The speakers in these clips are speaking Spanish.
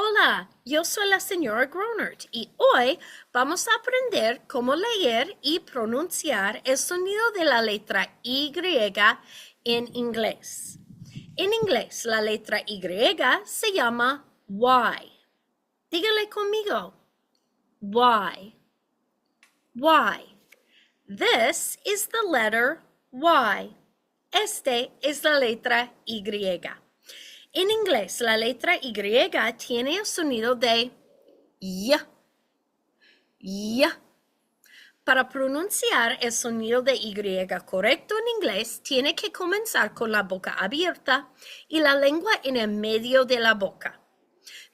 Hola, yo soy la señora Gronert y hoy vamos a aprender cómo leer y pronunciar el sonido de la letra Y en inglés. En inglés, la letra Y se llama Y. Dígale conmigo. Y. Y. This is the letter Y. Este es la letra Y. En inglés, la letra Y tiene el sonido de Y. Y. Para pronunciar el sonido de Y correcto en inglés, tiene que comenzar con la boca abierta y la lengua en el medio de la boca.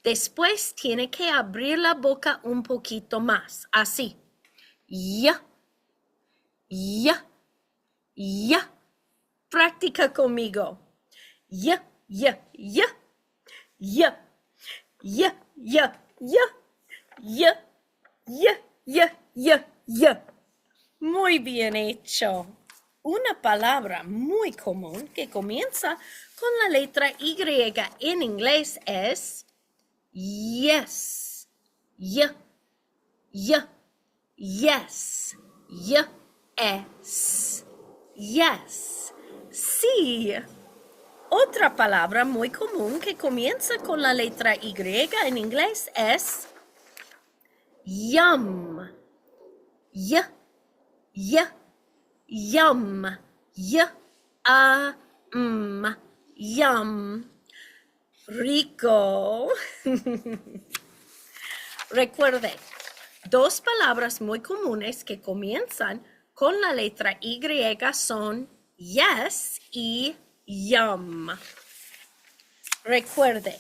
Después tiene que abrir la boca un poquito más, así. Y. Y. Y. Practica conmigo. Y. Y. Y. Y. Y. Y. Y. Y. Y. Y. Y. Muy bien hecho. Una palabra muy común que comienza con la letra Y en inglés es yes. Y. Y. Yes. Y. Es. Yes. Sí. Otra palabra muy común que comienza con la letra Y en inglés es yum. Y. Y. Yum. Y. Yum. Rico. Recuerde, dos palabras muy comunes que comienzan con la letra Y son yes y yum. Recuerde,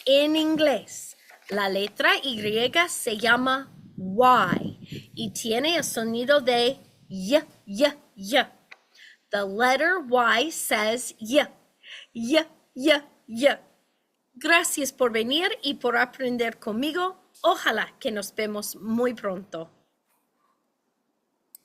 en inglés, la letra Y se llama Y y tiene el sonido de Y. The letter Y says Y. Y. Gracias por venir y por aprender conmigo. Ojalá que nos vemos muy pronto.